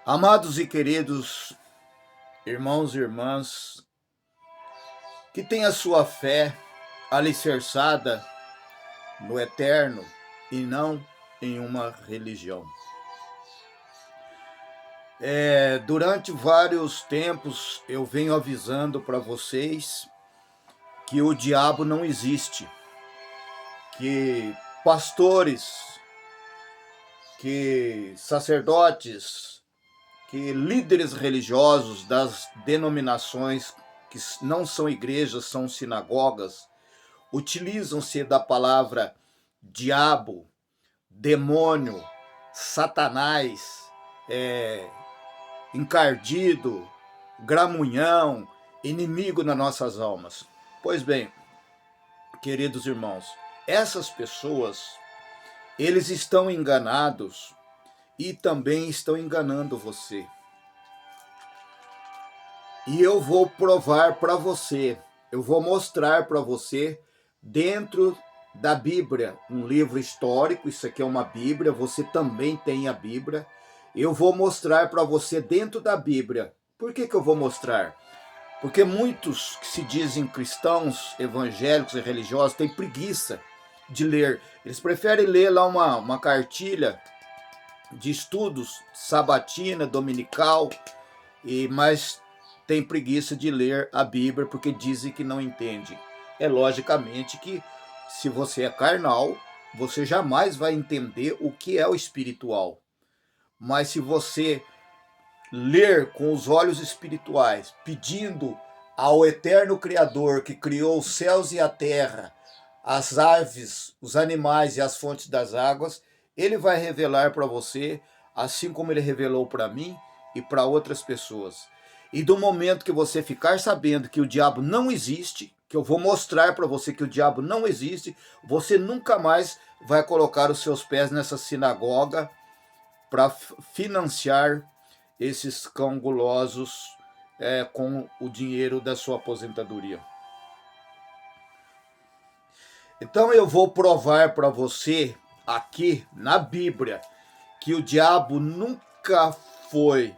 Amados e queridos irmãos e irmãs, que tem a sua fé alicerçada no eterno e não em uma religião. Durante vários tempos eu venho avisando para vocês que o diabo não existe, que pastores, que sacerdotes, que líderes religiosos das denominações que não são igrejas, são sinagogas, utilizam-se da palavra diabo, demônio, satanás, encardido, gramunhão, inimigo nas nossas almas. Pois bem, queridos irmãos, essas pessoas, eles estão enganados e também estão enganando você. E eu vou provar para você, eu vou mostrar para você dentro da Bíblia, um livro histórico, isso aqui é uma Bíblia, você também tem a Bíblia. Eu vou mostrar para você dentro da Bíblia. Por que eu vou mostrar? Porque muitos que se dizem cristãos, evangélicos e religiosos têm preguiça de ler. Eles preferem ler lá uma cartilha de estudos, sabatina, dominical, mas tem preguiça de ler a Bíblia porque dizem que não entende. Logicamente que se você é carnal, você jamais vai entender o que é o espiritual. Mas se você ler com os olhos espirituais, pedindo ao eterno Criador que criou os céus e a terra, as aves, os animais e as fontes das águas, ele vai revelar para você, assim como ele revelou para mim e para outras pessoas. E do momento que você ficar sabendo que o diabo não existe, que eu vou mostrar para você que o diabo não existe, você nunca mais vai colocar os seus pés nessa sinagoga para financiar esses cão gulosos com o dinheiro da sua aposentadoria. Então eu vou provar para você aqui na Bíblia que o diabo nunca foi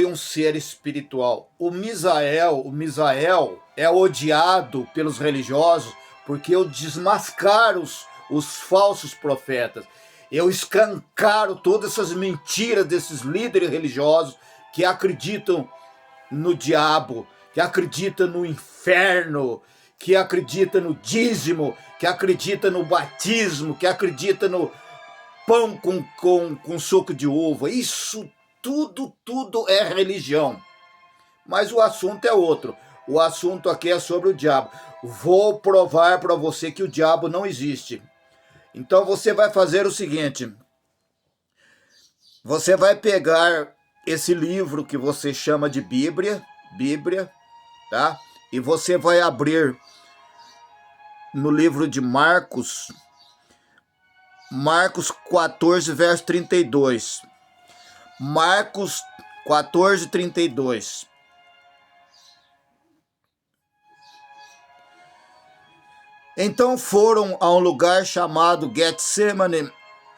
um ser espiritual. O Misael é odiado pelos religiosos porque eu desmascaro os falsos profetas. Eu escancaro todas essas mentiras desses líderes religiosos que acreditam no diabo, que acreditam no inferno, que acreditam no dízimo, que acreditam no batismo, que acreditam no pão com suco de uva. Isso tudo é religião. Mas o assunto é outro. O assunto aqui é sobre o diabo. Vou provar para você que o diabo não existe. Então você vai fazer o seguinte. Você vai pegar esse livro que você chama de Bíblia, tá? E você vai abrir no livro de Marcos 14, verso 32. Marcos 14, 32. Então foram a um lugar chamado Getsemane.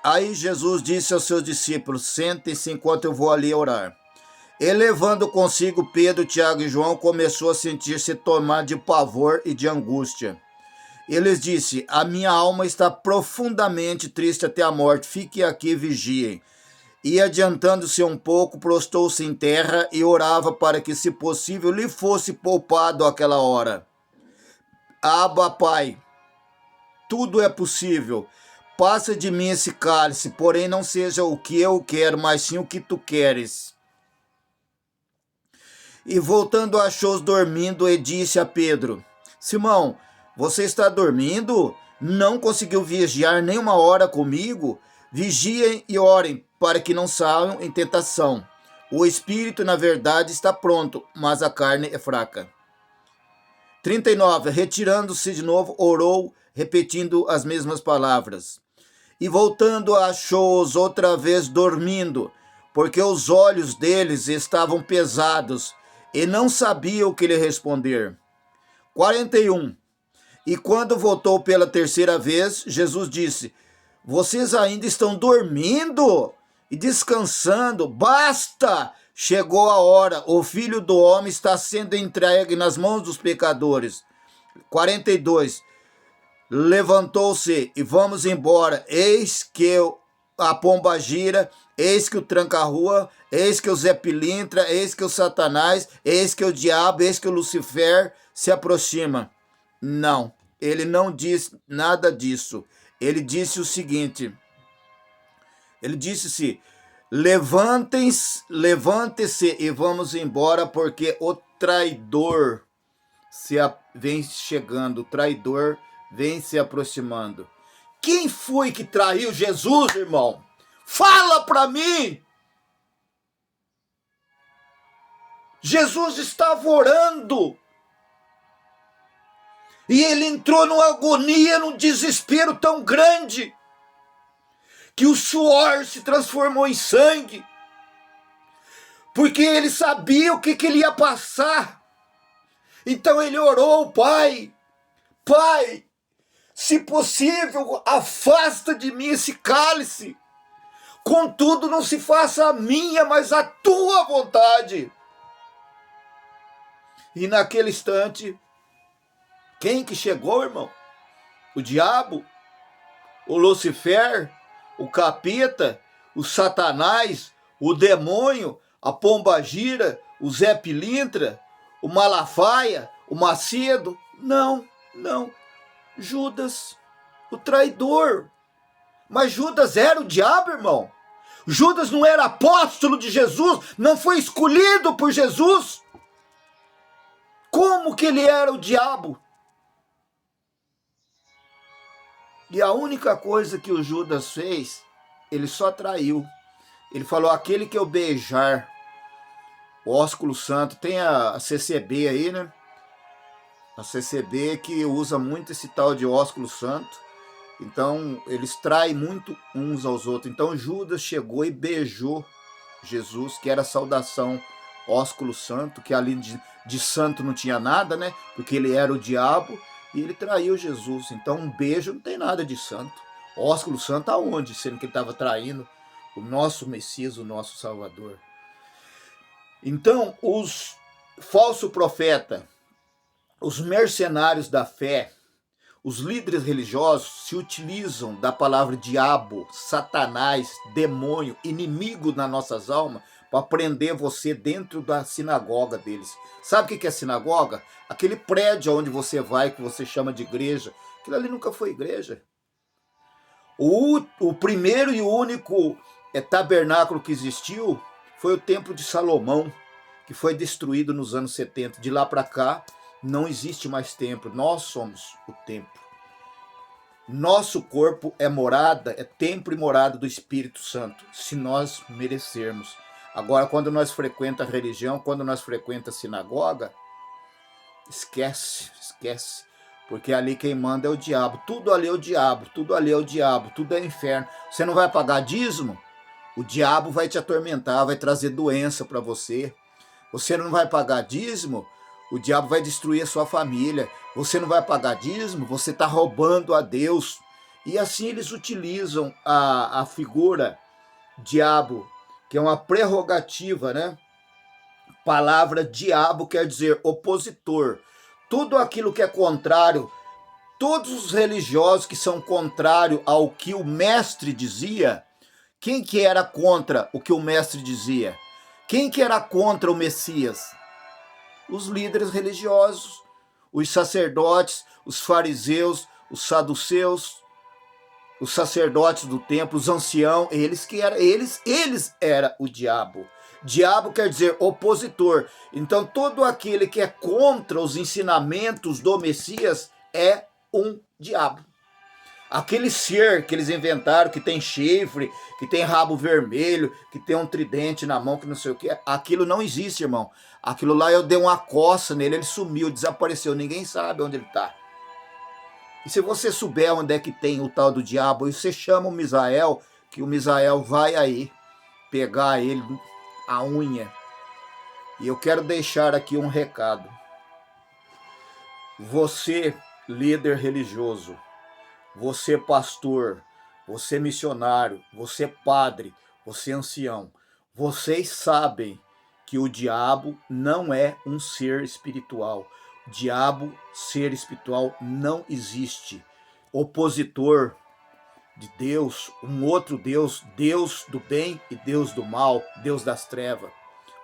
Aí Jesus disse aos seus discípulos: sentem-se enquanto eu vou ali orar. E levando consigo Pedro, Tiago e João, começou a sentir-se tomado de pavor e de angústia. Ele disse: a minha alma está profundamente triste até a morte, fiquem aqui e vigiem. E adiantando-se um pouco, prostou-se em terra e orava para que, se possível, lhe fosse poupado aquela hora. Abba, Pai, tudo é possível. Passa de mim esse cálice, porém não seja o que eu quero, mas sim o que tu queres. E voltando achou-os dormindo e disse a Pedro: Simão, você está dormindo? Não conseguiu vigiar nem uma hora comigo? Vigiem e orem, para que não saiam em tentação. O espírito, na verdade, está pronto, mas a carne é fraca. 39. Retirando-se de novo, orou, repetindo as mesmas palavras. E voltando, achou-os outra vez dormindo, porque os olhos deles estavam pesados, e não sabiam o que lhe responder. 41. E quando voltou pela terceira vez, Jesus disse: vocês ainda estão dormindo? e descansando. Basta! Chegou a hora, o Filho do Homem está sendo entregue nas mãos dos pecadores. 42. Levantou-se e vamos embora. Eis que a pombagira, eis que o tranca-rua, eis que o Zé Pilintra, eis que o Satanás, eis que o diabo, eis que o Lucifer se aproxima. Não, ele não disse nada disso. Ele disse o seguinte, ele disse-se, levante-se e vamos embora, porque o traidor vem chegando, o traidor vem se aproximando. Quem foi que traiu Jesus, irmão? Fala para mim! Jesus estava orando. E ele entrou numa agonia, num desespero tão grande, que o suor se transformou em sangue. Porque ele sabia o que ele ia passar. Então ele orou, Pai, se possível, afasta de mim esse cálice. Contudo, não se faça a minha, mas a tua vontade. E naquele instante, quem que chegou, irmão? O diabo, o Lucifer, o capeta, o Satanás, o demônio, a pombagira, o Zé Pilintra, o Malafaia, o Macedo? Não. Judas, o traidor. Mas Judas era o diabo, irmão. Judas não era apóstolo de Jesus, não foi escolhido por Jesus. Como que ele era o diabo? E a única coisa que o Judas fez, ele só traiu. Ele falou, aquele que eu beijar, o ósculo santo, tem a CCB aí, né? A CCB que usa muito esse tal de ósculo santo. Então, eles traem muito uns aos outros. Então, Judas chegou e beijou Jesus, que era a saudação ósculo santo, que ali de santo não tinha nada, né? Porque ele era o diabo e ele traiu Jesus. Então, um beijo não tem nada de santo. Ósculo santo aonde? Sendo que ele estava traindo o nosso Messias, o nosso Salvador. Então, os falsos profetas, os mercenários da fé, os líderes religiosos se utilizam da palavra diabo, satanás, demônio, inimigo nas nossas almas, para prender você dentro da sinagoga deles. Sabe o que é sinagoga? Aquele prédio onde você vai, que você chama de igreja. Aquilo ali nunca foi igreja. O primeiro e único tabernáculo que existiu foi o Templo de Salomão, que foi destruído nos anos 70. De lá para cá, não existe mais templo, nós somos o templo. Nosso corpo é morada, é templo e morada do Espírito Santo, se nós merecermos. Agora, quando nós frequentamos a religião, quando nós frequentamos a sinagoga, esquece, porque ali quem manda é o diabo, tudo ali é o diabo, tudo ali é o diabo, tudo é inferno. Você não vai pagar dízimo? O diabo vai te atormentar, vai trazer doença para você. Você não vai pagar dízimo? O diabo vai destruir a sua família. Você não vai pagar dízimo? Você está roubando a Deus. E assim eles utilizam a figura diabo, que é uma prerrogativa, né? Palavra diabo quer dizer opositor. Tudo aquilo que é contrário, todos os religiosos que são contrários ao que o mestre dizia. Quem que era contra o que o mestre dizia? Quem que era contra o Messias? Os líderes religiosos, os sacerdotes, os fariseus, os saduceus, os sacerdotes do templo, os anciãos, eles era o diabo. Diabo quer dizer opositor. Então todo aquele que é contra os ensinamentos do Messias é um diabo. Aquele ser que eles inventaram, que tem chifre, que tem rabo vermelho, que tem um tridente na mão, que não sei o que, aquilo não existe, irmão. Aquilo lá eu dei uma coça nele, ele sumiu, desapareceu, ninguém sabe onde ele está. E se você souber onde é que tem o tal do diabo, você chama o Misael, que o Misael vai aí pegar ele a unha. E eu quero deixar aqui um recado. Você, líder religioso, você pastor, você missionário, você padre, você ancião, vocês sabem que o diabo não é um ser espiritual. O diabo, ser espiritual, não existe. Opositor de Deus, um outro Deus, Deus do bem e Deus do mal, Deus das trevas.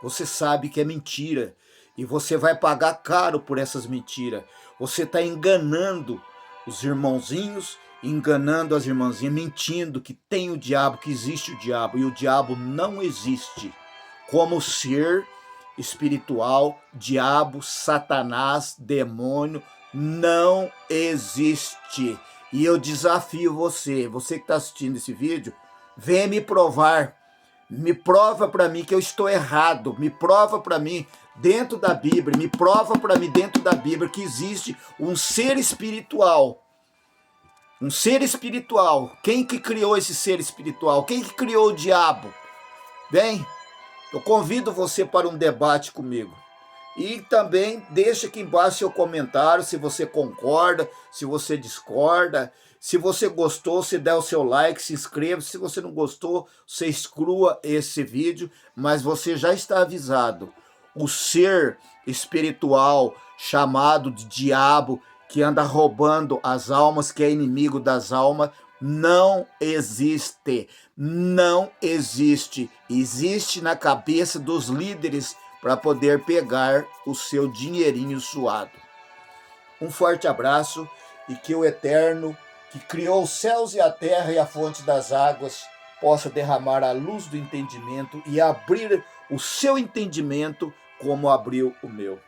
Você sabe que é mentira e você vai pagar caro por essas mentiras. Você está enganando os irmãozinhos, enganando as irmãzinhas, mentindo que tem o diabo, que existe o diabo, e o diabo não existe como ser espiritual. Diabo, Satanás, demônio não existe. E eu desafio você que está assistindo esse vídeo, venha me provar. Me prova para mim que eu estou errado. Me prova para mim dentro da Bíblia. Me prova para mim dentro da Bíblia que existe um ser espiritual. Um ser espiritual. Quem que criou esse ser espiritual? Quem que criou o diabo? Bem, eu convido você para um debate comigo. E também deixa aqui embaixo seu comentário, se você concorda, se você discorda. Se você gostou, você dá o seu like, se inscreva. Se você não gostou, você exclua esse vídeo. Mas você já está avisado. O ser espiritual chamado de diabo, que anda roubando as almas, que é inimigo das almas, não existe. Não existe. Existe na cabeça dos líderes para poder pegar o seu dinheirinho suado. Um forte abraço e que o Eterno, que criou os céus e a terra e a fonte das águas, possa derramar a luz do entendimento e abrir o seu entendimento como abriu o meu.